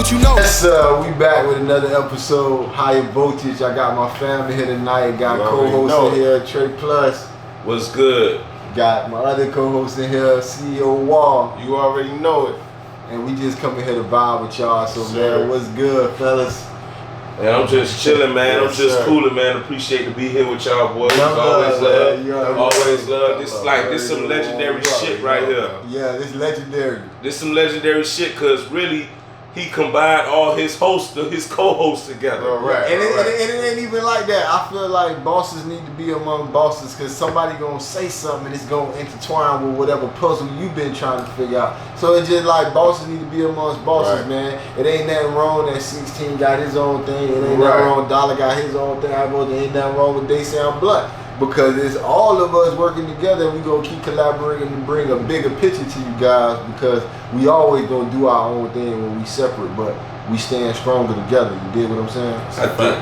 what you know. Yes, we back with another episode, Higher Voltage. I got my family here tonight. Got co-host in here, Trey Plus. What's good? Got my other co-host in here, CEO Wall. You already know it. And we just coming here to vibe with y'all. So man, what's good, fellas? Man, I'm just chilling, man. Yes, I'm just sir. cooling, man. Appreciate to be here with y'all boys. Always love. This some legendary shit right here. Yeah, this legendary. This some legendary shit, cause really he combined all his co-hosts together. Right. And it ain't even like that. I feel like bosses need to be among bosses because somebody gonna say something and it's gonna intertwine with whatever puzzle you've been trying to figure out. So it's just like bosses need to be amongst bosses, man. It ain't nothing wrong that 16 got his own thing. It ain't nothing wrong Dollar got his own thing. There ain't nothing wrong with They Sound Blunt. Because it's all of us working together and we gonna keep collaborating to bring a bigger picture to you guys, because we always gonna do our own thing when we separate, but we stand stronger together. You dig what I'm saying?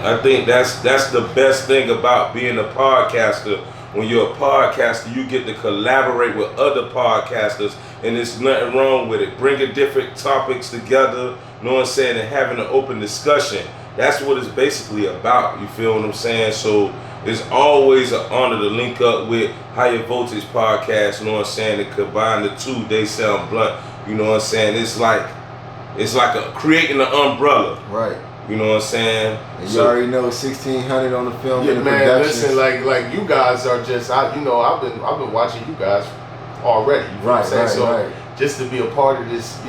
I think that's the best thing about being a podcaster. When you're a podcaster, you get to collaborate with other podcasters, and there's nothing wrong with it. Bringing different topics together, you know what I'm saying, and having an open discussion. That's what it's basically about. You feel what I'm saying? So it's always an honor to link up with Higher Voltage Podcast, you know what I'm saying, to combine the two. They Sound Blunt, you know what I'm saying. It's like creating an umbrella. Right. You know what I'm saying? And you already know 1600 on the film. Yeah, and the man. production. Listen, like you guys are just, I've been watching you guys already. You know what I'm saying? So just to be a part of this,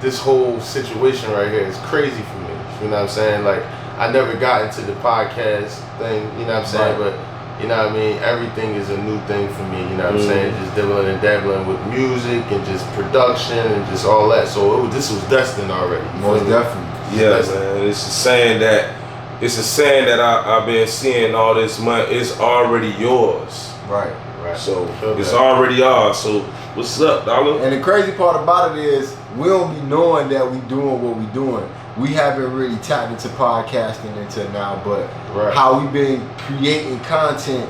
this whole situation right here is crazy for me. You know what I'm saying? Like, I never got into the podcast thing. You know what I'm saying? But you know what I mean? Everything is a new thing for me. You know what I'm saying? Just dibbling and dabbling with music and just production and just all that. So this was destined already. Most definitely. Yeah, man. It's a saying that I've been seeing all this month. It's already yours. Right. So it's already ours. So what's up, Dollar? And the crazy part about it is we don't be knowing that we doing what we doing. We haven't really tapped into podcasting until now, but how we been creating content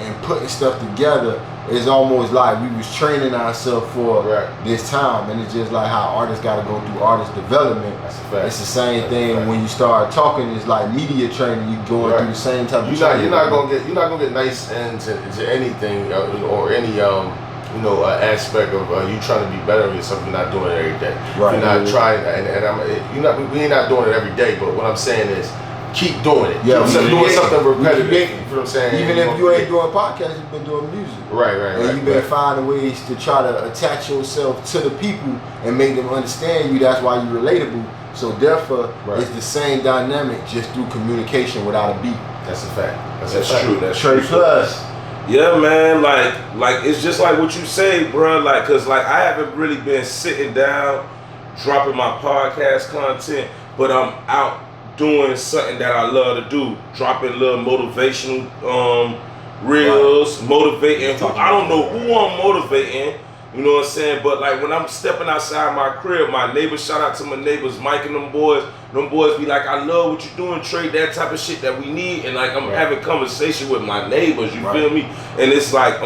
and putting stuff together is almost like we was training ourselves for this time. And it's just like how artists got to go through artist development. That's a fact. It's the same thing when you start talking. It's like media training. You going through the same type of training. You're not gonna get nice into anything or any aspect of you trying to be better in yourself. You're not doing it every day. Right. You're not trying, we're not doing it every day. But what I'm saying is, keep doing it. Yeah, keep doing something repetitive. You know what I'm saying? Even if you ain't doing podcasts, you've been doing music. And you've been finding ways to try to attach yourself to the people and make them understand you. That's why you're relatable. So therefore, it's the same dynamic, just through communication without a beat. That's a fact. That's true. That's Trey true. Plus. Yeah, man. Like it's just like what you say, bro. Like, cause like I haven't really been sitting down, dropping my podcast content, but I'm out doing something that I love to do, dropping little motivational reels, motivating. I don't know who I'm motivating, you know what I'm saying? But like when I'm stepping outside my crib, my neighbors, shout out to my neighbors, Mike and them boys be like, I love what you're doing, Trey, that type of shit that we need. And like I'm having conversation with my neighbors, you feel me? And it's like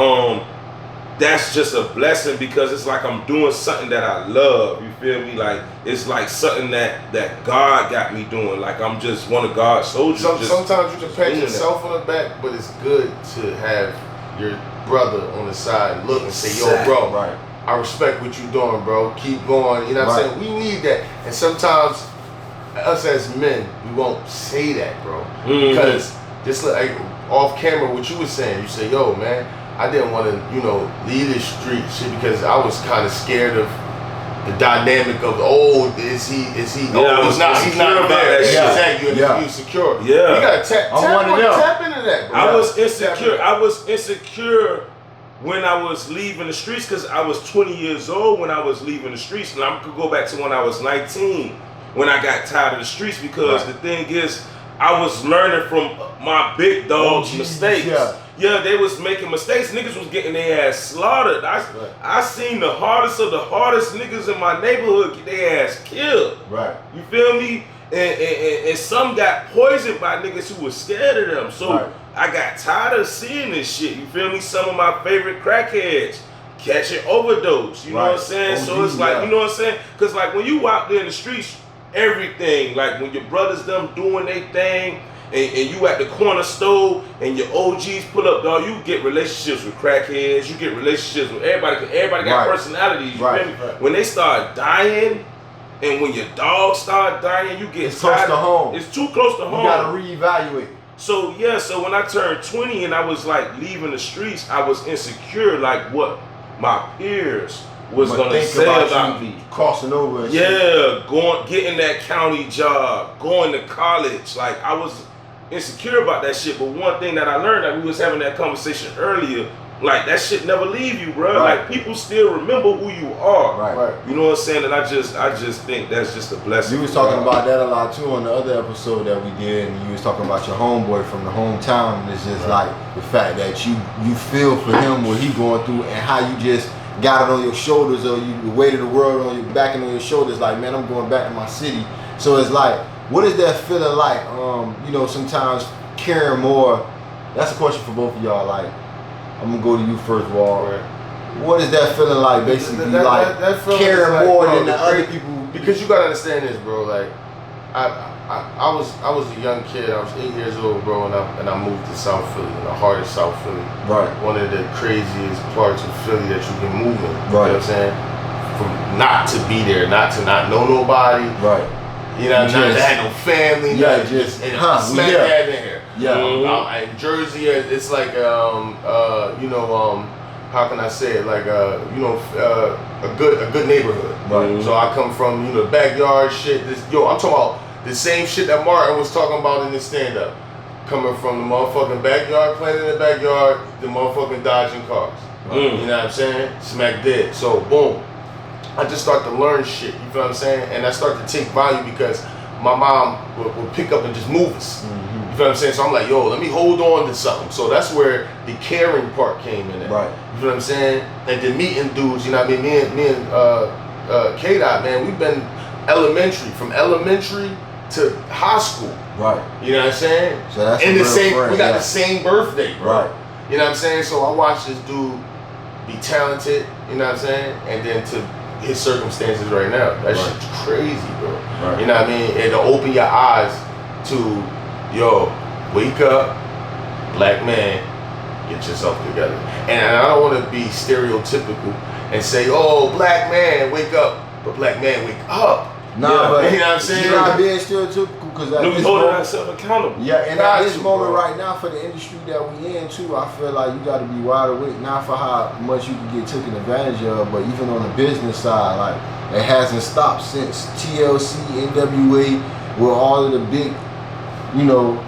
that's just a blessing, because it's like I'm doing something that I love, you feel me? Like it's like something that God got me doing. Like I'm just one of God's soldiers. Sometimes you can pat yourself on the back, but it's good to have your brother on the side look and say, yo, bro, I respect what you're doing, bro. Keep going. You know what I'm saying? We need that. And sometimes us as men, we won't say that, bro. Because just like off camera, what you were saying, you say, yo, man, I didn't want to, leave this street shit because I was kind of scared of the dynamic of, is he? He's not there. Exactly. You're secure. Yeah. You gotta tap into that, bro. I was insecure when I was leaving the streets, because I was 20 years old when I was leaving the streets, and I could go back to when I was 19 when I got tired of the streets, because the thing is, I was learning from my big dog's mistakes. Yeah, they was making mistakes. Niggas was getting their ass slaughtered. I seen the hardest of the hardest niggas in my neighborhood get their ass killed. Right. You feel me? And some got poisoned by niggas who was scared of them. So I got tired of seeing this shit. You feel me? Some of my favorite crackheads catching overdose. You know what I'm saying? So it's like, you know what I'm saying? Because like when you out there in the streets, everything. Like when your brothers them doing their thing, and you at the corner store, and your OGs pull up, dog. You get relationships with crackheads. You get relationships with everybody. Cause everybody got personalities. You feel me? When they start dying, and when your dogs start dying, you get close to home. It's too close to home. You gotta reevaluate. So yeah, so when I turned 20 and I was like leaving the streets, I was insecure, like what my peers was gonna say about me. Crossing over and shit. Getting that county job, going to college. Like I was insecure about that shit. But one thing that I learned, that we was having that conversation earlier, like that shit never leave you, bro. Like people still remember who you are. Right. You know what I'm saying? And I just think that's just a blessing. You was talking about that a lot too on the other episode that we did, and you was talking about your homeboy from the hometown. And it's just like the fact that you feel for him, what he going through, and how you just got it on your shoulders, or you the weight of the world on your back and on your shoulders. Like, man, I'm going back to my city. So it's like, what is that feeling like? You know, sometimes caring more. That's a question for both of y'all. Like, I'm gonna go to you first, Wall. What is that feeling like? Basically, that caring like, more than the other people. Because you gotta understand this, bro. Like, I was a young kid. I was 8 years old, bro, and I moved to South Philly, in the heart of South Philly. Right. One of the craziest parts of Philly that you can move in. Right. You know what I'm saying? From not to be there, not to not know nobody. Right. You know, not to have no family. Yeah, just smack dab in here. Yeah. In Jersey, it's like you know, how can I say it? Like you know, a good neighborhood. Right. So I come from, you know, backyard shit. I'm talking about the same shit that Martin was talking about in his stand-up. Coming from the motherfucking backyard, playing in the backyard, the motherfucking dodging cars. You know what I'm saying? Smack dead. So boom. I just start to learn shit, you feel what I'm saying? And I start to take value because my mom would pick up and just move us. You feel what I'm saying? So I'm like, yo, let me hold on to something. So that's where the caring part came in. Right. You feel what I'm saying? And then meeting dudes, you know what I mean? Me and K-Dot, man, we've been from elementary to high school. Right. You know what I'm saying? So that's and the same friend, we got the same birthday, bro. Right. You know what I'm saying? So I watched this dude be talented, you know what I'm saying? And then to his circumstances right now. That shit's crazy, bro. Right. You know what I mean? And to open your eyes to, yo, wake up, black man, get yourself together. And I don't want to be stereotypical and say, oh, black man, wake up. But black man, wake up. Nah, but you know what I'm saying? You're not being stereotypical because at this holding moment, ourselves accountable. Yeah, and at this moment right now, for the industry that we in too, I feel like you got to be wide awake, not for how much you can get taken advantage of, but even on the business side, like it hasn't stopped since TLC, NWA, with all of the big, you know,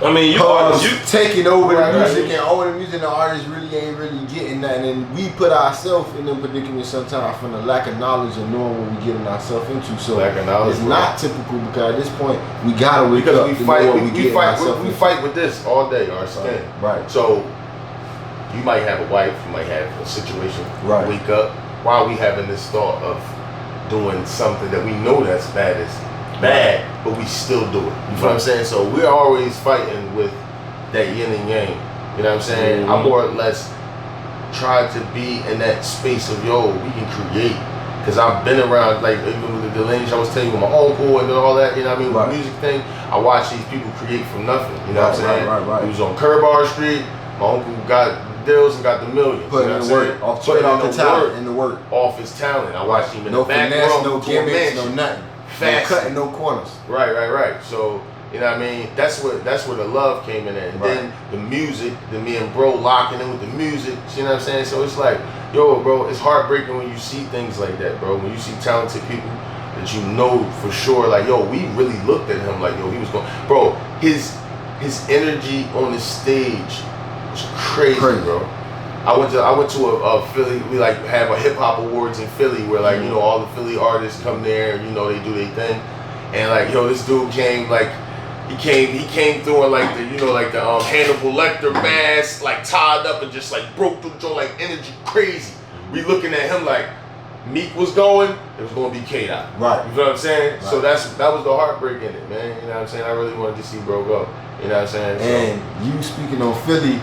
I mean, you taking over the music and owning the music, the artists really ain't really getting that, and we put ourselves in them predicaments sometimes from the lack of knowledge and knowing what we getting ourselves into. So it's not typical because at this point we gotta wake up. We fight with this all day, our skin. Right. So you might have a wife, you might have a situation. Right. Wake up. Why are we having this thought of doing something that we know that's bad, but we still do it? You know what I'm saying? So we're always fighting with that yin and yang. You know what I'm saying? I more or less try to be in that space of, yo, we can create. Because I've been around, like, even with the lineage I was telling you, with my uncle and all that, you know what I mean? With the music thing, I watched these people create from nothing. You know what I'm saying? Right. He was on Curbar Street. My uncle got deals and got the millions. Put in the work. Off his talent. I watched him in the back finesse, room. No gimmicks, no nothing. Fast. No cutting, no corners. Right. So, you know what I mean? That's where the love came in at. And then the music, then me and bro locking in with the music, you know what I'm saying? So it's like, yo, bro, it's heartbreaking when you see things like that, bro. When you see talented people that you know for sure, like, yo, we really looked at him like, yo, he was going, bro, his energy on the stage was crazy, bro. I went to a Philly, we like have a hip hop awards in Philly where like, you know, all the Philly artists come there and, you know, they do their thing. And like, yo, this dude came like, he came through in like the, you know, like the Hannibal Lecter mask, like tied up and just like broke through the joint, like energy crazy. We looking at him like Meek was going, it was going to be K-Dot. Right. You know what I'm saying? Right. So that was the heartbreak in it, man. You know what I'm saying? I really wanted to see bro go. You know what I'm saying? And you speaking on Philly,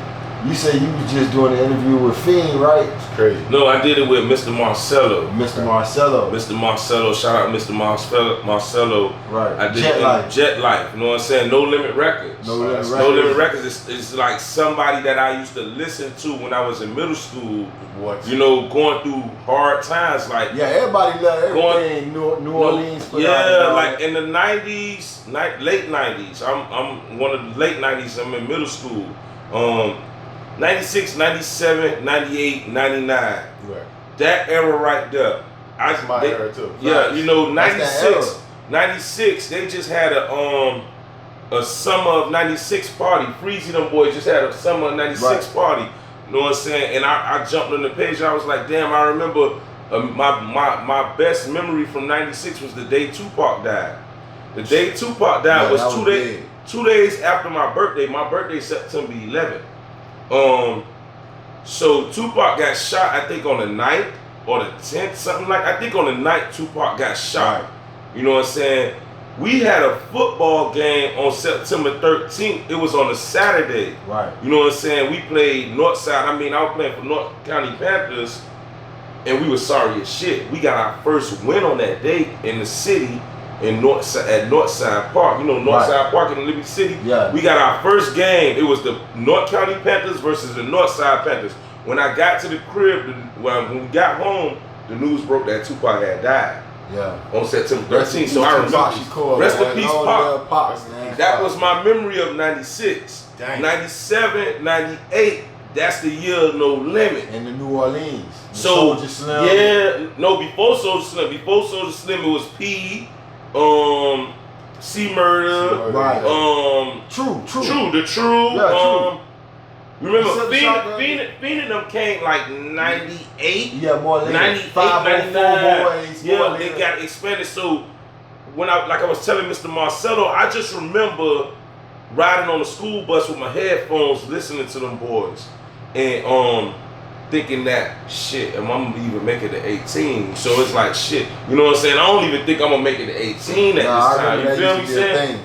You say you was just doing an interview with Fiend, right? It's crazy. No, I did it with Mr. Marcello. Mr. Marcello. Mr. Marcello, shout out Mr. Marcello. Right. I did it in Jet Life. You know what I'm saying? No Limit Records. No Limit Records. No Limit Records is like somebody that I used to listen to when I was in middle school. What? You know, going through hard times. Like everybody loved everything New Orleans. Like in the 90s, late 90s. I'm one of the late 90s. I'm in middle school. 96, 97, 98, 99. Right. That era right there. That's my era too. Yeah, you know, 96, they just had a summer of 96 party. Freezy them boys just had a summer of 96 party. You know what I'm saying? And I jumped on the page and I was like, damn, I remember my best memory from 96 was the day Tupac died. The day Tupac died was 2 days after my birthday. My birthday September 11th. So Tupac got shot, I think on the 9th or the 10th, something like. I think on the 9th Tupac got shot. Right. You know what I'm saying? We had a football game on September 13th. It was on a Saturday. Right. You know what I'm saying? We played Northside. I was playing for North County Panthers, and we were sorry as shit. We got our first win on that day in the city. In Northside Park, you know Northside Park in Liberty City. Yeah. We got our first game. It was the North County Panthers versus the Northside Panthers. When I got to the crib, when we got home, the news broke that Tupac had died. Yeah. On September 13th. So I remember. Rest in peace, Pac. That was my memory of 96. Dang. 97, 98. That's the year of No Limit. In the New Orleans. So Soulja Slim. Yeah. No, before Soulja Slim. Before Soulja Slim, it was P. C Murder, right? True, the True. Yeah, True. Remember, Fiend and them came like 98. Yeah, more than 98, 99. Boys, yeah, they got expanded. So when I was telling Mr. Marcello, I just remember riding on the school bus with my headphones, listening to them boys, and thinking that shit, am I gonna even make it to 18? So it's like shit, you know what I'm saying? I don't even think I'm gonna make it to 18 at this time. You feel me saying?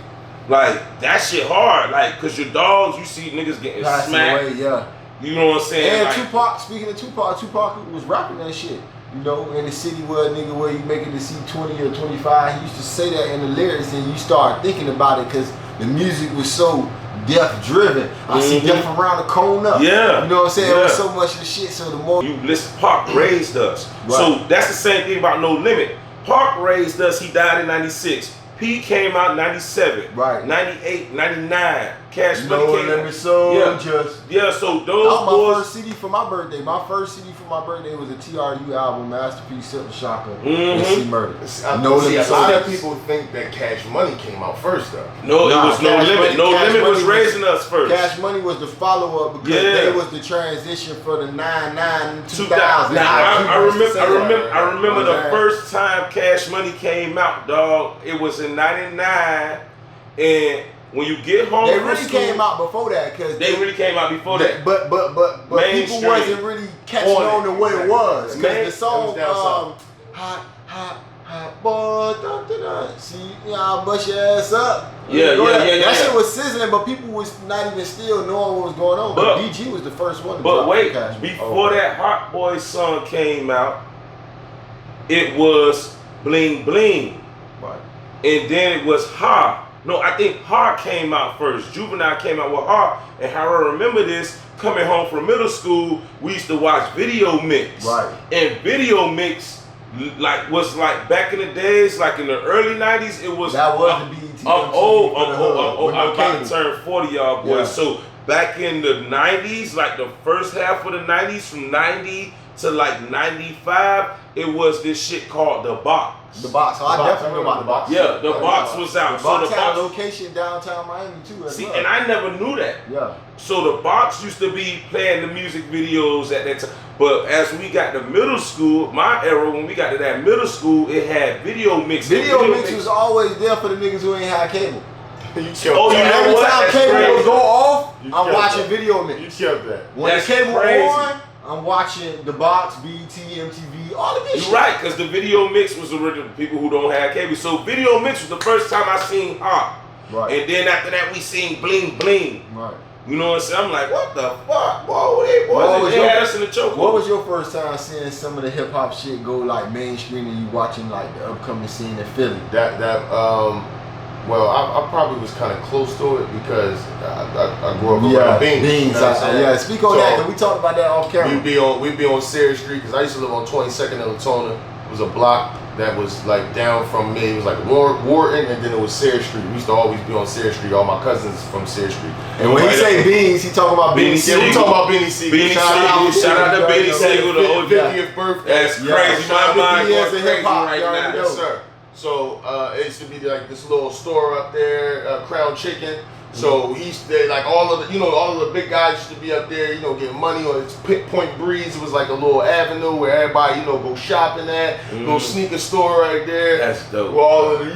Like that shit hard, like cause your dogs, you see niggas getting smacked. Away, yeah. You know what I'm saying? And like, Tupac, speaking of Tupac was rapping that shit. You know, in the city where a nigga where you make it to see 20 or 25, he used to say that in the lyrics, and you start thinking about it because the music was so death driven. I see death around the corner. Yeah. You know what I'm saying? Yeah. It was so much of the shit. So the more you listen, Pac raised us. Right. So that's the same thing about No Limit. Pac raised us, he died in 96. P came out in 97. Right. 98, 99. Cash Money came out. Yeah, so those that was my first CD for my birthday. My first CD for my birthday was a TRU album, Masterpiece, Silk Shocker, and C Murder. A lot of people think that Cash Money came out first, though. No, it was No Limit. No Limit was raising us first. Cash Money was the follow-up because they was the transition for the 99 2000. I remember the first time Cash Money came out, dog. It was in 99, and when you get home, they really came out before that because they really came out before that. But people wasn't really catching on to what it was because the song hot boy, see y'all bust your ass up. Yeah. That shit was sizzling, but people was not even still knowing what was going on. But BG was the first one to drop wait, before that Hot Boy song came out, it was Bling Bling. Right. And then it was Ha. No, I think Ha came out first. Juvenile came out with Ha. And how I remember this, coming home from middle school, we used to watch Video Mix. Right. And Video Mix was like back in the days, like in the early 90s, it was that was the BET. I'm old. I'm about to turn 40, y'all boys. Yeah. So back in the 90s, like the first half of the 90s, from 90 to like 95, it was this shit called The Box. The Box. So I definitely know about The Box. Yeah, The Box was out. The Box had a location downtown Miami too. See, and I never knew that. Yeah. So The Box used to be playing the music videos at that time. But as we got to middle school, my era, when we got to that middle school, it had Video Mix. Video Mix was always there for the niggas who ain't had cable. You know every what? time cable would go off, I'm watching Video Mix. You killed that. When the cable on, I'm watching The Box, BET, MTV, all of this shit. You're right, because the Video Mix was original people who don't have cable. So Video Mix was the first time I seen Ha. Right. And then after that we seen Bling Bling. Right. You know what I'm saying? I'm like, what the fuck, boy? They had us in the choke. What was your first time seeing some of the hip hop shit go like mainstream and you watching like the upcoming scene in Philly? Well, I probably was kind of close to it because I grew up around Beans. You know speak on that, because we talked about that off camera. We'd be on Sarah Street, because I used to live on 22nd and Latona. It was a block that was like down from me. It was like Wharton, and then it was Sarah Street. We used to always be on Sarah Street. All my cousins from Sarah Street. And when he say Beans, he talking about Beanie Siegel. Yeah, we talking about Beanie Siegel. Shout out to Beanie Siegel, the 50th birthday. That's crazy. My mind going crazy right now. Yes, sir. So it used to be like this little store up there, Crown Chicken. So he used to, like all of the big guys used to be up there, getting money on its Point Breeze. It was like a little avenue where everybody, go shopping at, little sneaker store right there. That's dope. With all of the,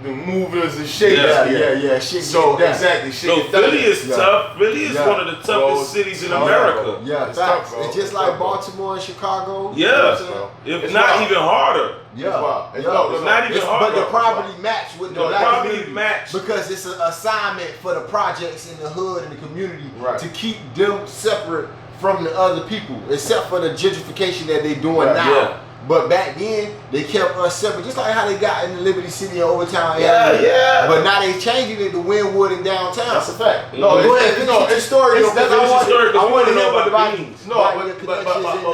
the movers and shakers. Yeah. Shit. So exactly, shit. So Philly is tough. Philly is one of the toughest cities in America. Yeah, it's facts. tough, bro. It's just like Baltimore and Chicago. Yeah, if not even harder. Yeah, it's not even hard. But the property match with the black community match because it's an assignment for the projects in the hood and the community to keep them separate from the other people, except for the gentrification that they're doing now. Yeah. But back then they kept us separate, just like how they got in the Liberty City and Overtown area. Yeah. But now they changing it to Wynwood and downtown. That's a fact. It's a story. I want to know about Beans. But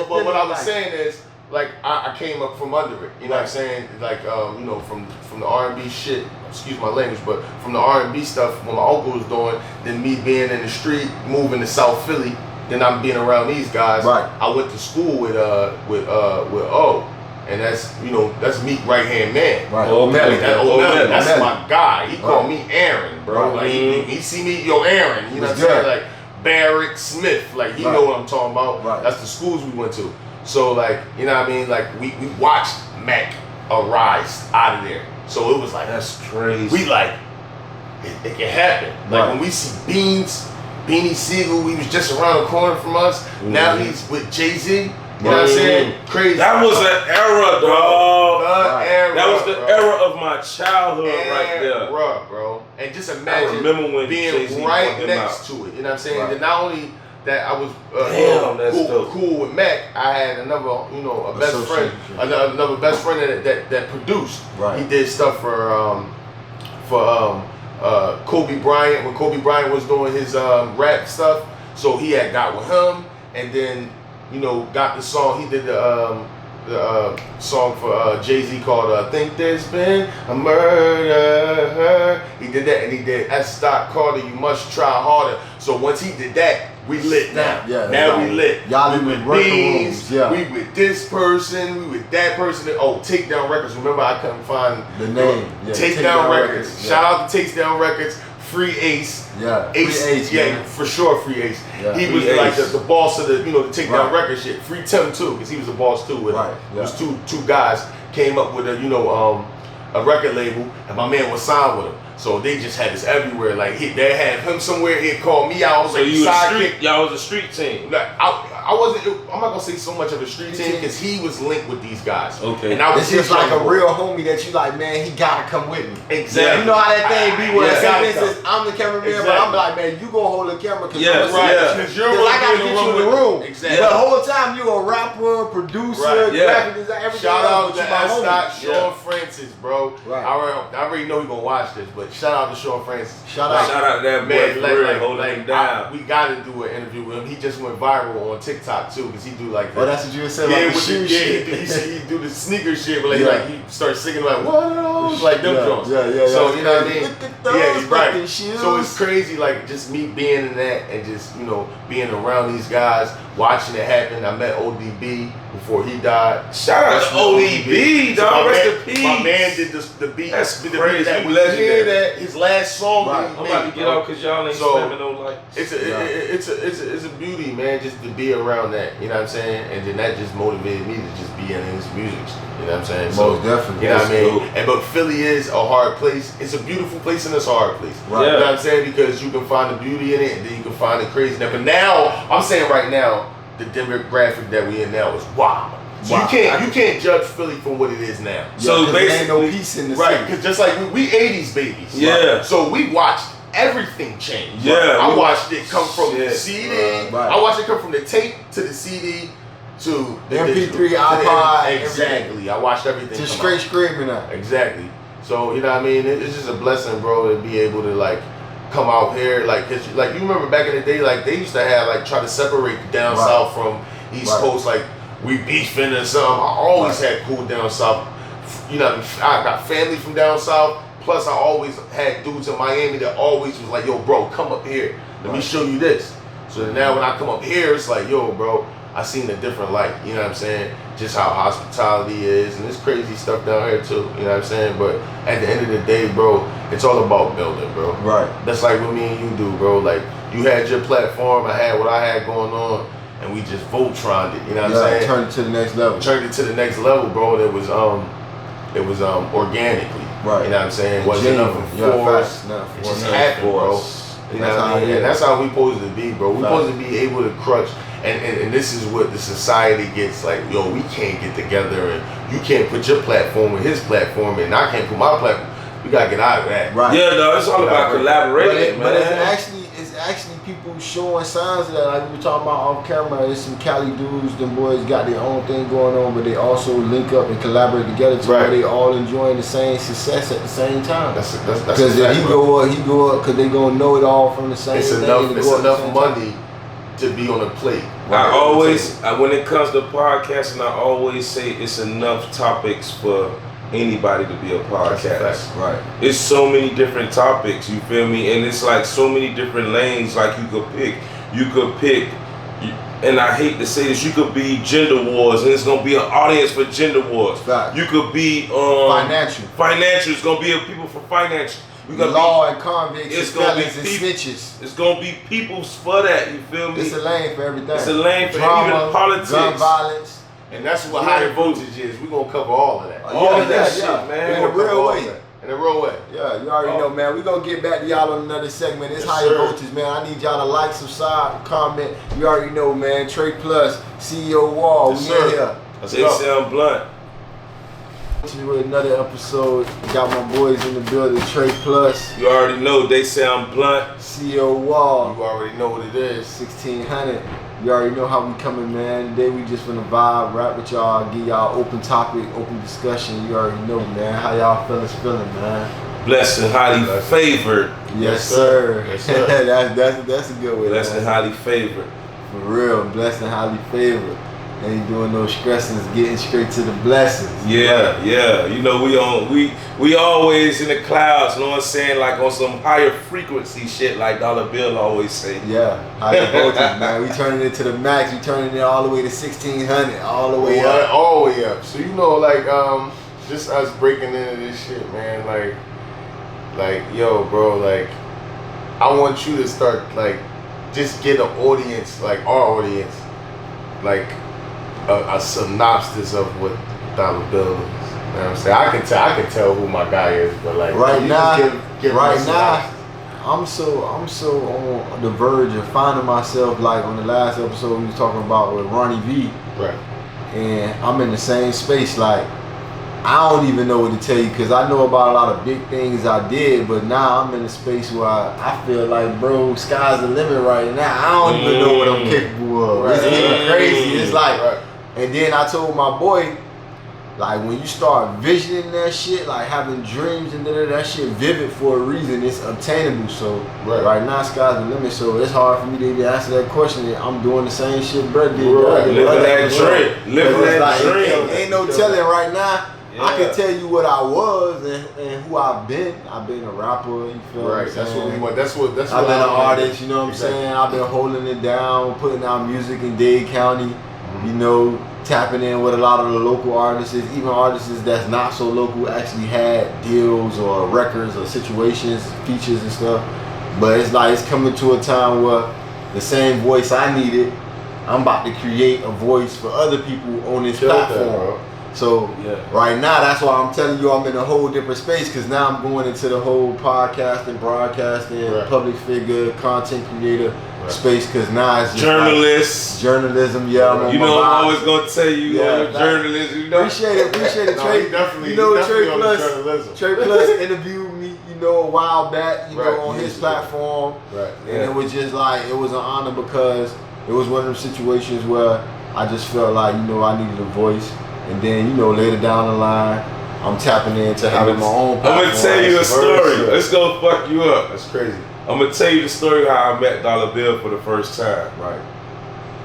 what I was saying is, like, I came up from under it, you know what I'm saying? Like, from the R&B shit, excuse my language, but from the R&B stuff, when my uncle was doing, then me being in the street, moving to South Philly, then I'm being around these guys. Right. I went to school with O, and that's Meek right hand man. Right. That's my guy. He called me Aaron, bro. Like he see me, yo, Aaron. You know what I'm saying? Like Barrett Smith. Like he know what I'm talking about. Right. That's the schools we went to. So like, you know what I mean? Like we watched Mac arise out of there. So it was like, that's crazy. We like, it can happen. Like when we see Beanie Siegel, he was just around the corner from us. Now he's with Jay-Z. You know what I'm saying? Crazy. That was an era, dog. Era, that was the era of my childhood right there. Bro. And just imagine being Jay-Z right next to it. You know what I'm saying? Right. And not only that I was cool with Mac, I had another, a best friend, another best friend that produced. Right. He did stuff for Kobe Bryant when Kobe Bryant was doing his rap stuff. So he had got with him, and then got the song. He did the song for Jay-Z called "I Think There's Been a Murder." He did that, and he did S. Carter, "You Must Try Harder." So once he did that, we lit now. Now we lit. Y'all we with Beans. We with this person. We with that person. Oh, Takedown Records. Remember, I couldn't find the name. Takedown Records. Shout out to Takedown Records. Free Ace. Ace. Yeah, for sure. Free Ace. Yeah. He was like the boss of the the Takedown Record shit. Free Tim too, because he was the boss too. With it was two guys came up with a record label, and my man was signed with him. So they just had this everywhere. Like they had him somewhere. He'd call me out. I was like sidekick. Y'all was a street team. I wasn't. I'm not gonna say so much of a street team because he was linked with these guys. Okay. And I was just like a real homie that you like, man. He gotta come with me. Exactly. Yeah, you know how that thing be. Where I'm the cameraman, but I'm like, man, you gonna hold the camera because I gotta get you in the room. Exactly. But the whole time you a rapper, producer, graphic designer, everything. Shout out to Sean Francis, bro. Right. I already know he gonna watch this, but shout out to Sean Francis. Shout out to that boy, holding him down. We gotta do an interview with him. He just went viral on TikTok too, because he do like that. Oh, that's what you were saying, like the shoe shit. He do the sneaker shit, but like he starts singing like, what are those? Like them drums. So you know what I mean? Yeah, right. So it's crazy, like just me being in that and just being around these guys, watching it happen. I met ODB before he died. Shout out to ODB, dog. Rest in peace. My man did the beat. That's crazy. That we hear that his last song. Right. I'm about to get off because y'all ain't spamming no lights. It's a beauty, man, just to be around that. You know what I'm saying? And then that just motivated me to just be in his music. You know what I'm saying? Most definitely. You know what I mean? But Philly is a hard place. It's a beautiful place and it's a hard place. Right. You know what I'm saying? Because you can find the beauty in it and then you can find the craziness. But now, I'm saying right now, the demographic that we in now is wild. So you can't judge Philly from what it is now. So basically, ain't no peace in the city. Right, because just like we 80s babies. Yeah. Right? So we watched everything changed. Yeah, I watched it come from the shit, CD. right. I watched it come from the tape to the CD to the MP3, digital, iPod, exactly. I watched everything. Just straight screaming out. Exactly. So you know what I mean. It's just a blessing, bro, to be able to like come out here, like, cause like you remember back in the day, like they used to have like try to separate down south from East Coast, like we beefing or something. I always had cool down south. You know, I got family from down south. Plus, I always had dudes in Miami that always was like, "Yo, bro, come up here. Let me show you this." So now when I come up here, it's like, "Yo, bro, I seen a different light." You know what I'm saying? Just how hospitality is, and there's crazy stuff down here too. You know what I'm saying? But at the end of the day, bro, it's all about building, bro. Right. That's like what me and you do, bro. Like you had your platform, I had what I had going on, and we just Voltroned it. You know what I'm saying? Turned it to the next level. Turned it to the next level, bro. It was organically. Right. You know what I'm saying? Wasn't nothing forced. It just happened, bro. You know what I mean? And that's how we supposed to be, bro. We supposed to be able to crush. And this is what the society gets like, yo, we can't get together and you can't put your platform with his platform and I can't put my platform. We gotta get out of that. Right. Yeah, no, it's all about collaborating, but man. it's actually people showing signs of that. Like we were talking about off camera, there's some Cali dudes, them boys got their own thing going on, but they also link up and collaborate together to where they all enjoying the same success at the same time. That's because if he go up, because they gonna know it all from the same thing. It's enough money to be on a plate. I always, when it comes to podcasting, I always say it's enough topics for anybody to be a podcast. Right. It's so many different topics, you feel me? And it's like so many different lanes like you could pick. And I hate to say this, you could be gender wars and it's gonna be an audience for gender wars. Fact. You could be financial. It's gonna be people for financial. Law and convicts, it's gonna be and snitches. It's gonna be people for that, you feel me? It's a lane for everything. It's a lane for drama, even politics. Gun violence. And that's what higher voltage is. We're gonna cover all of that. All of that shit, man. In a real way. In a real way. Yeah, you already know, man. We're gonna get back to y'all on another segment. It's higher voltage, man. I need y'all to like, subscribe, comment. You already know, man. Trey Plus, CEO Wall, we in here. They sound blunt. With another episode, got my boys in the building, Trey Plus. You already know they sound blunt. CEO Wall. You already know what it is. 1600. You already know how we coming, man. Today we just finna vibe, rap with y'all, give y'all open topic, open discussion. You already know, man. How y'all fellas feeling, man? Blessed and highly favored. Yes, sir. Yes, sir. that's a good way. Blessed and highly favored. For real, blessed and highly favored. Ain't doing no stressings, getting straight to the blessings. Yeah, yeah. You know, we always in the clouds, you know what I'm saying? Like on some higher frequency shit like Dollar Bill always say. Yeah, higher voltage, man. We turning it to the max, we turning it all the way to 1600, all the way up. All the way up. So you know, like, just us breaking into this shit, man, like, yo, bro, like, I want you to start, like, just get an audience, like our audience, like, a synopsis of what Dollar Bill is. You know what I'm saying? I can tell who my guy is, but like right now, give I'm so on the verge of finding myself, like on the last episode we was talking about with Ronnie V. Right. And I'm in the same space, like I don't even know what to tell you because I know about a lot of big things I did, but now I'm in a space where I feel like, bro, sky's the limit right now. I don't even know what I'm capable of. Right. It's getting crazy. It's like, and then I told my boy, like when you start visioning that shit, like having dreams and that shit vivid for a reason, it's obtainable. So right now, sky's the limit. So it's hard for me to even answer that question. I'm doing the same shit, bro. Living that dream. Living that dream. Ain't no telling right now. Yeah. I can tell you what I was and who I've been. I've been a rapper, you feel what I'm saying? That's what we want. That's what I've been an artist, you know what I'm saying? I've been holding it down, putting out music in Dade County, you know, tapping in with a lot of the local artists, even artists that's not so local actually had deals or records or situations, features and stuff. But it's like it's coming to a time where the same voice I needed, I'm about to create a voice for other people on this platform. So right now, that's why I'm telling you I'm in a whole different space because now I'm going into the whole podcasting, broadcasting, public figure, content creator space because now it's just journalists. Like journalism, yeah. You know I'm always going to tell you, you're a journalist. You know? Appreciate it, Trey. Definitely, you know, Trey Plus interviewed me, you a while back, Right, on his years platform. Right. And it was just like, it was an honor because it was one of them situations where I just felt like, I needed a voice. And then, later down the line, I'm tapping into having my own platform. I'm going to tell you a story. Let's go fuck you up. That's crazy. I'm going to tell you the story how I met Dollar Bill for the first time. Right.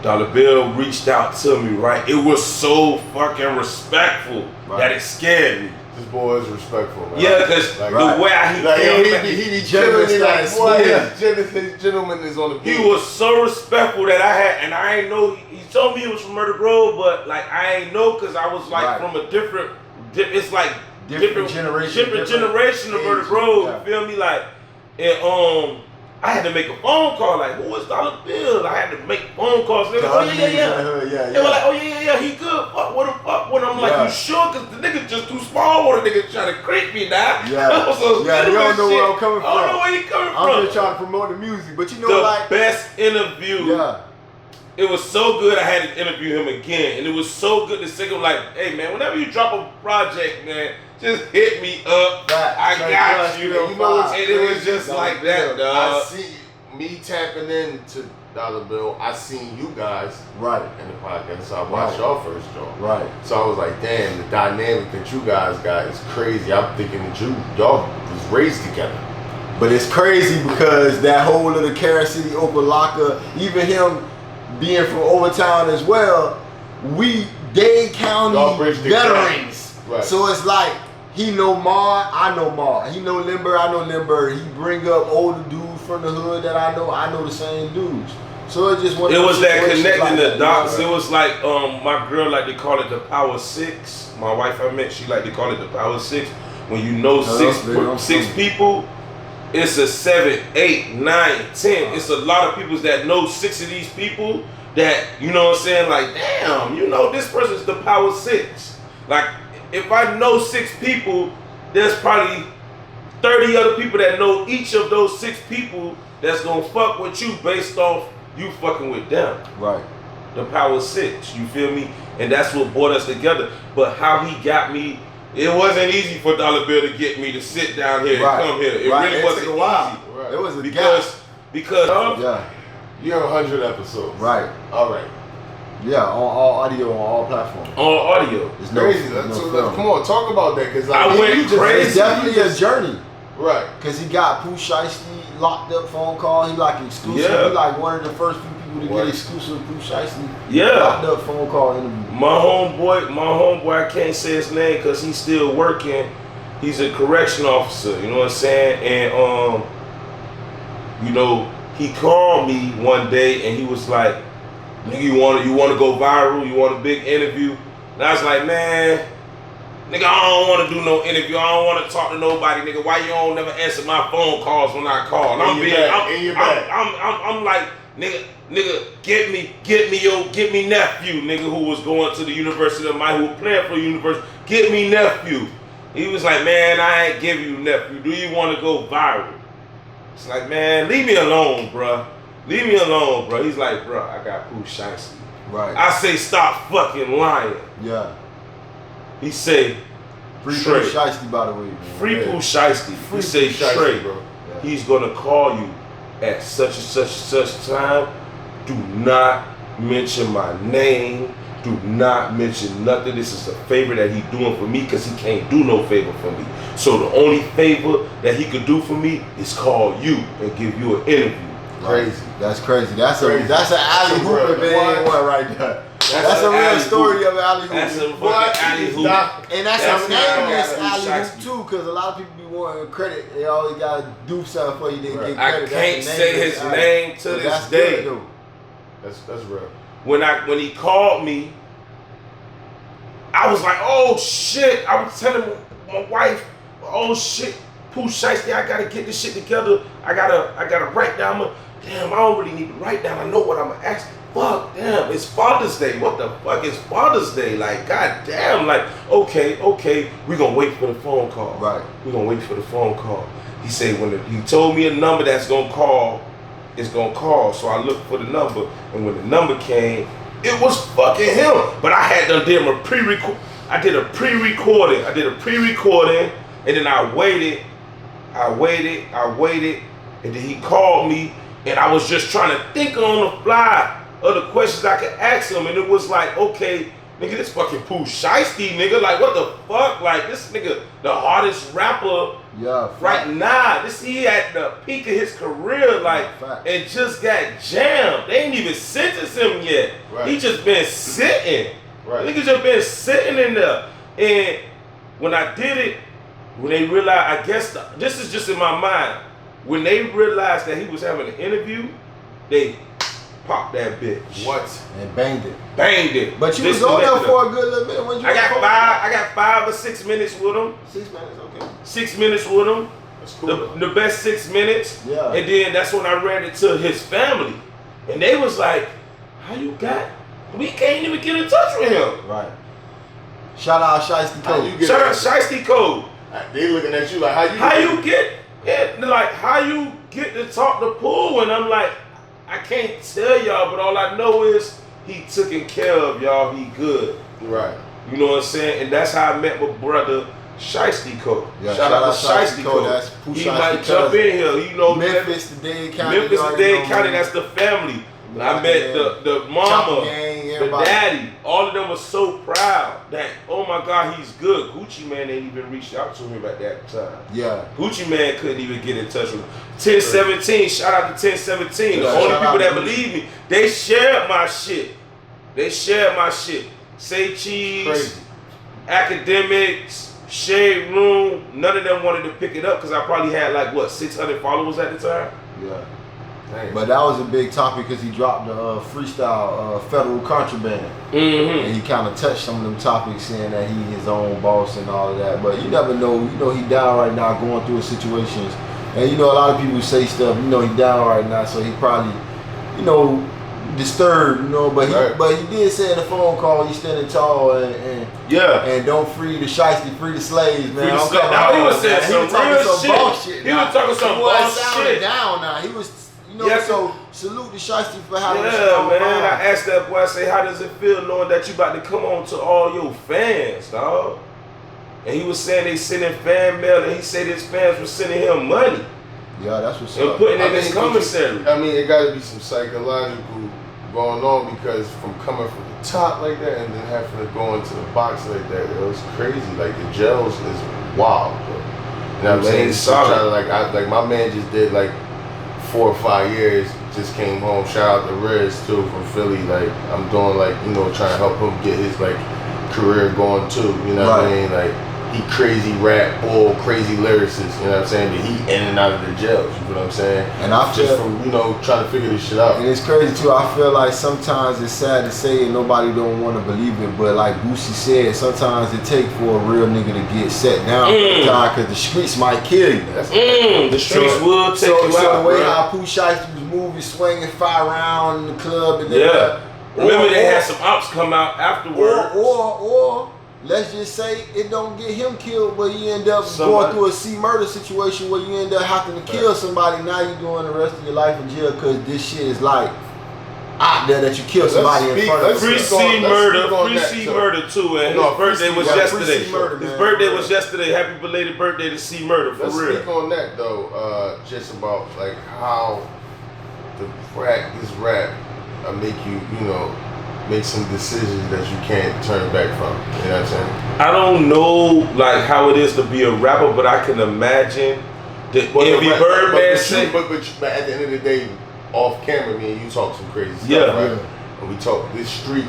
Dollar Bill reached out to me, right? It was so fucking respectful that it scared me. This boy is respectful, man. Yeah, because the way he be chilling, his gentleman is on the beat. He was so respectful that I had, and I ain't know, he told me he was from Murder Grove, but like I ain't know because I was like from a different, it's like different generation of Murder Grove, you feel me? Like, and I had to make a phone call, like, who is Dollar Bill? I had to make phone calls. They were like, They were like, he good. Fuck with him. I'm like, you sure? Because the nigga just too small for the nigga trying to creep me now. You don't know where I'm coming from. I don't know where he coming from. I'm just trying to promote the music, but the best interview. Yeah. It was so good I had to interview him again. And it was so good to say him like, hey man, whenever you drop a project, man, just hit me up. I got you. And it was just like that, dog. I see me tapping into Dollar Bill. I seen you guys in the podcast. So I watched y'all first joint. Right. So I was like, damn, the dynamic that you guys got is crazy. I'm thinking that y'all was raised together. But it's crazy because that whole little Carol City Opalaka, even him being from Overtown as well, we Dade County veterans. Right. So it's like he know Mar, I know Mar. He know Limber, I know Limber. He bring up older dudes from the hood that I know the same dudes. So it just it was that connecting the dots. It was like my girl like to call it the Power Six. My wife I met, she like to call it the Power Six. When you know six people, it's a 7, 8, 9, 10. It's a lot of people that know 6 of these people that, you know what I'm saying, like, damn, this person's the Power 6. Like, if I know 6 people, there's probably 30 other people that know each of those 6 people that's gonna fuck with you based off you fucking with them. Right. The Power 6, you feel me? And that's what brought us together. But how he got me, it wasn't easy for Dollar Bill to get me to sit down here and come here. It really wasn't easy. Right. It was a because you have 100 episodes. Right. All right. Yeah, on all audio, on all platforms. On audio. It's crazy. Come on, talk about that because I went crazy. It's definitely a journey. Right. Because he got Pooh Shiesty locked up phone call. He like exclusive. Yeah. He like one of the first few people to get exclusive Pooh Shiesty locked up phone call interview. My homeboy, I can't say his name because he's still working. He's a correction officer, you know what I'm saying? And he called me one day and he was like, nigga, you want to go viral? You want a big interview? And I was like, man, nigga, I don't want to do no interview. I don't want to talk to nobody, nigga. Why you don't never answer my phone calls when I call? I'm like, nigga, get me nephew, nigga, who was going to the University of Miami, who was playing for the university. Get me nephew. He was like, man, I ain't give you nephew. Do you want to go viral? It's like, man, leave me alone, bruh. Leave me alone, bro. He's like, bro, I got Pooh Shiesty. Right. I say, stop fucking lying. Yeah. He say, Free Pooh Shiesty, by the way. Man. Free Pooh Shiesty. He say, Trey, bro. Yeah. He's gonna call you at such and such time. Do not mention my name. Do not mention nothing. This is a favor that he's doing for me because he can't do no favor for me. So the only favor that he could do for me is call you and give you an interview. Crazy. That's crazy. That's an alley hoop one right there. That's a real story of alley hoop. That's a fucking alley hoop. And that's a nameless alley hoop too, because a lot of people be wanting credit. They always gotta do something for you. They get credit. I can't say his name to this day. That's real. When he called me, I was like, oh shit. I was telling my wife, oh shit, Pooh Shiesty, I gotta get this shit together. I gotta write down damn, I don't really need to write down. I know what I'm gonna ask. Fuck, damn, it's Father's Day. What the fuck is Father's Day? Like, god damn, like, okay, we gonna wait for the phone call. Right. We gonna wait for the phone call. He said he told me a number that's gonna call, it's gonna call. So I looked for the number, and when the number came, it was fucking him. But I had done did a pre-record. I did a pre-recording, and then I waited I waited, and then he called me, and I was just trying to think on the fly of the questions I could ask him, and it was like, okay, nigga, this fucking Pooh Shiesty, nigga, like, what the fuck? Like, this nigga, the hardest rapper right now. He at the peak of his career, like, and just got jammed. They ain't even sentenced him yet. Right. He just been sitting. Right. Nigga just been sitting in there. And when I did it, when they realized, I guess, this is just in my mind, when they realized that he was having an interview, they popped that bitch. What? And banged it. Banged it. But you was on there for a good little bit. When you I got 5 or 6 minutes with him. 6 minutes, okay. 6 minutes with him. That's cool. The best 6 minutes. Yeah. And then that's when I ran into his family. And they was like, how you got? We can't even get in touch with him. Right. Shout out Shiesty Code. Shout out Shiesty Code. They looking at you like, how you get to talk to Pooh? And I'm like, I can't tell y'all, but all I know is he taking care of y'all. He good. Right. You know what I'm saying? And that's how I met my brother Shiesty Code. Yeah, shout out to Shiesty Code. That's Pooh he Shiesty might jump in here. You know, Memphis, the Dade County. Memphis, the Dade County. That's the family. I met the mama, the daddy. All of them were so proud that, oh my God, he's good. Gucci Man ain't even reached out to him at that time. Yeah. Gucci Man couldn't even get in touch with him. 1017, shout out to 1017. The only people that believe me, they shared my shit. Say Cheese, Crazy. Academics, Shade Room, none of them wanted to pick it up because I probably had like, what, 600 followers at the time? Yeah. But that was a big topic because he dropped the freestyle federal contraband. Mm-hmm. And he kind of touched some of them topics, saying that he his own boss and all of that. But you never know. You know, he down right now going through situations. And you know, a lot of people say stuff, you know, he down right now, so he probably, you know, disturbed, you know, but he did say in the phone call he's standing tall and don't free the shiesty, free the slaves, man. He was saying some real shit. Bullshit. He was talking some bullshit. Down now. He was, you know, so salute the shiesty for having man. I asked that boy, I say, how does it feel knowing that you about to come on to all your fans, dog? And he was saying they sending fan mail, and he said his fans were sending him money. Yeah, that's what's up. And putting in his commissary. I mean, it got to be some psychological going on because from coming from the top like that and then having to go into the box like that, it was crazy. Like the jails is wild, bro. You know what I'm saying? So like my man just did like 4 or 5 years. Just came home. Shout out to Riz too from Philly. Like I'm doing like, you know, trying to help him get his like career going too. You know what I mean? Like he crazy rap, bull, crazy lyricist. You know what I'm saying? But he in and out of the jails. You know what I'm saying? And I feel, just from, you know, trying to figure this shit out. And it's crazy too. I feel like sometimes it's sad to say and nobody don't want to believe it, but like Boosie said, sometimes it take for a real nigga to get set down because the streets might kill you. The streets will take you out. So the way how Pooh Shiesty was moving, swinging 5 rounds in the club, and then remember they had some ops come out afterwards. Or let's just say it don't get him killed, but you end up going through a C murder situation where you end up having to kill somebody. Now you're doing the rest of your life in jail because this shit is like out there that you kill somebody in front of. Free C murder too, and his birthday was yesterday. His birthday was yesterday. Happy belated birthday to C Murder for real. Let's speak on that though, just about like how this rap make you, you know, make some decisions that you can't turn back from. You know what I'm saying? I don't know like how it is to be a rapper, but I can imagine the Envy Birdman say. But at the end of the day, off camera, me and you talk some crazy stuff, right? And we talk this street.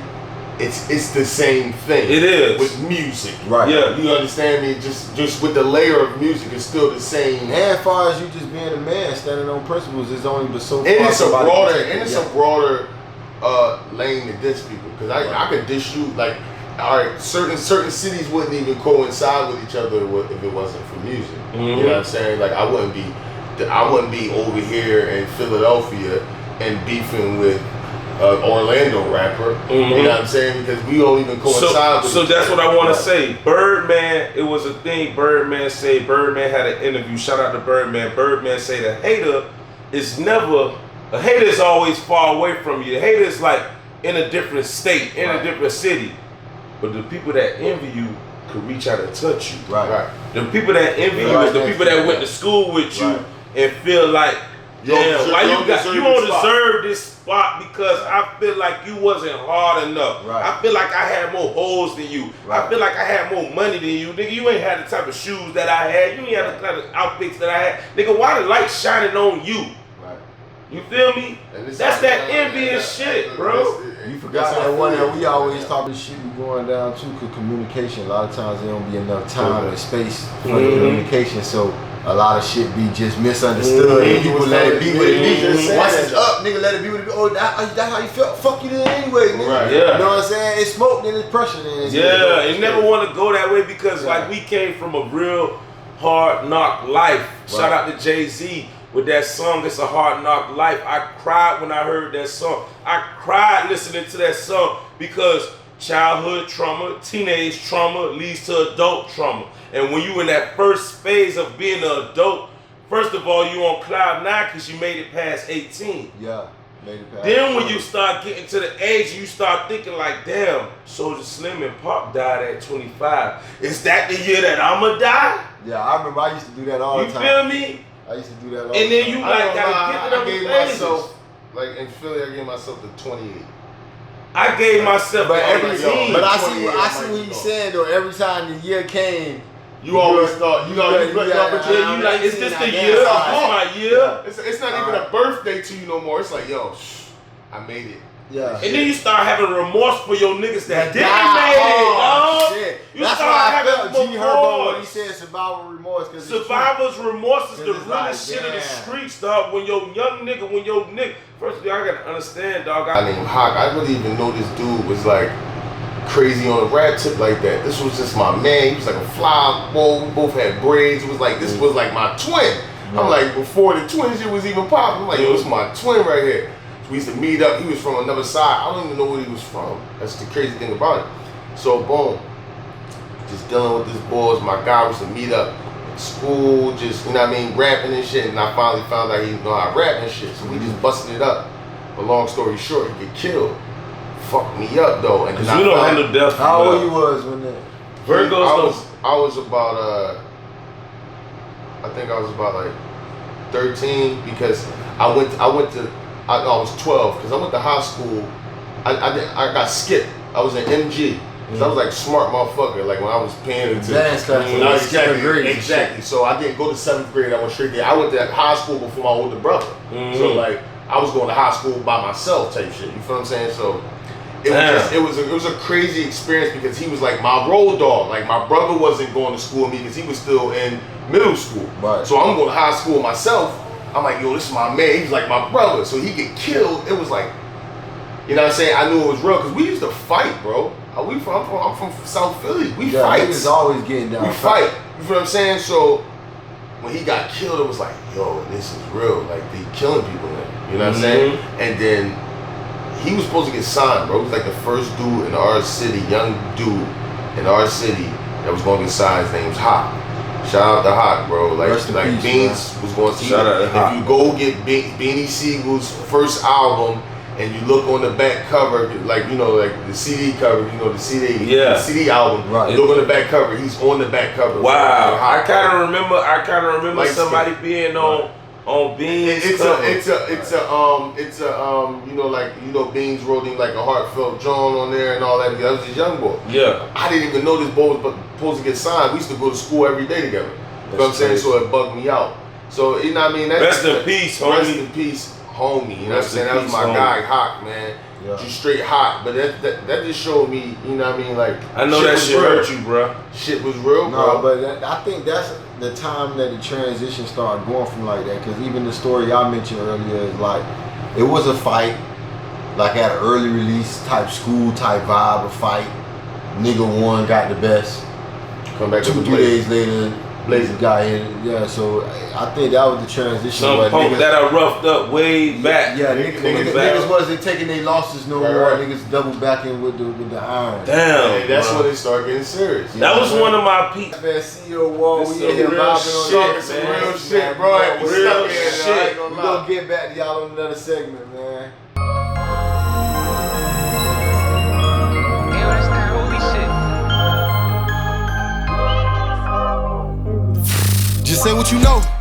It's the same thing. It is with music, right? Yeah, you understand me? Just with the layer of music, it's still the same. And as far as you just being a man, standing on principles, it's only but so far. And it's a broader lane to diss people because I could diss you like, all right, certain cities wouldn't even coincide with each other if it wasn't for music. You know what I'm saying? Like I wouldn't be over here in Philadelphia and beefing with Orlando rapper. You know what I'm saying? Because we don't even coincide with each other. So that's what I want to say. Birdman, it was a thing. Birdman had an interview. Shout out to Birdman. Birdman say the hater is never. A hater is always far away from you. The hater is like in a different state, in a different city. But the people that envy you could reach out and touch you. Right. The people that envy you is the people that went to school with you and feel like, damn, why you don't deserve this spot because I feel like you wasn't hard enough. I feel like I had more holes than you. I feel like I had more money than you. Nigga, you ain't had the type of shoes that I had. You ain't had the type of outfits that I had. Nigga, why the light shining on you? You feel me? That's that envious shit, bro. You forgot that one that we always talk about shit be going down too, cause communication. A lot of times there don't be enough time and space for the communication, so a lot of shit be just misunderstood. And people let it be what it be. Once it's up, nigga, let it be what it be. Oh, that's how you felt. Fuck you then anyway, nigga. You know what I'm saying? It's smoke, then it's pressure. Then you never want to go that way because like we came from a real hard knock life. Shout out to Jay-Z. With that song, It's a Hard Knock Life. I cried when I heard that song. I cried listening to that song because childhood trauma, teenage trauma leads to adult trauma. And when you in that first phase of being an adult, first of all, you on cloud 9 because you made it past 18. Yeah, made it past. Then when you start getting to the age, you start thinking like, damn, Soulja Slim and Pop died at 25. Is that the year that I'ma die? Yeah, I remember I used to do that all the time. You feel me? I used to do that all and then you like gotta get it up. I gave myself, like in Philly, I gave myself the 28. I gave myself but the 18. But I see what he's saying though. Every time the year came, you always thought you like, is this the year? Is my year? It's not even a birthday to you no more. It's like, yo, I made it. Yeah. And then you start having remorse for your niggas that didn't make it. You That's why I felt G Herbo when he said survival remorse. Survivor's remorse is the realest shit of the streets, dog. When your first of all, I gotta understand, dog. I named Hawk. I really even know this dude was like crazy on a rap tip like that. This was just my man. He was like a fly boy. We both had braids. It was like this was like my twin. I'm like, before the twin shit was even popping, I'm like, yo, this is my twin right here. So we used to meet up. He was from another side. I don't even know where he was from. That's the crazy thing about it. So boom, just dealing with this boys. My guy was to meet up in school, just, you know what I mean, rapping and shit. And I finally found out he know how to rap and shit. So we just busted it up. But long story short, he get killed. Fucked me up though. And then you don't handle death. How old you was when that? I was about I think I was about like 13 because I was 12 because I went to high school. I got skipped. I was in MG. Cause I was like smart motherfucker. Like when I was paying attention. Exactly. So I didn't go to 7th grade. I went straight there. I went to high school before my older brother. So like I was going to high school by myself type shit. You feel what I'm saying? So it was a crazy experience because he was like my road dog. Like my brother wasn't going to school with me because he was still in middle school. Right. So I'm going to high school myself. I'm like, yo, this is my man. He was like my brother. So he get killed. It was like, you know what I'm saying? I knew it was real because we used to fight, bro. I'm from South Philly. We fight. Niggas always getting down. We fight. You feel what I'm saying? So when he got killed, it was like, yo, this is real. Like they killing people now. You know what I'm saying? And then he was supposed to get signed, bro. He was like the first dude in our city, young dude in our city that was going to get signed. His name was Hawk. Shout out to Hawk, bro. Like Beans was going to see. Shout out to Hawk. If you go get Beanie Siegel's first album and you look on the back cover, like you know, like the CD cover, you know, the CD album. Right. You look on the back cover. He's on the back cover. Wow. I kind of remember like somebody being on Beans. It's a you know, like, you know, Beans wrote him like a heartfelt John on there and all that. That was his young boy. Yeah. I didn't even know this boy was supposed to get signed. We used to go to school every day together. You know what I'm saying? So it bugged me out. So you know what I mean? Rest in peace, homie. Rest in peace, homie. You know what I'm saying? That was my guy, Hawk, man. Yeah. Just straight hot, but that just showed me, you know what I mean, like I know that shit hurt you, bro. Shit was real, no, bro. But I think that's the time that the transition started going from like that. Because even the story I mentioned earlier is like it was a fight, like at an early release type school type vibe, a fight. Nigga won, got the best. Come back 2-3 days later. Blazer got in, yeah. So I think that was the transition. Some punk that I roughed up way back. Yeah, niggas wasn't taking their losses no more. Niggas double backing with the iron. Damn, that's when they start getting serious. That was one of my peaks. Man, CEO Wall, we in here vibing on some real shit, bro. Real shit. We gonna get back to y'all on another segment, man. Say what you know.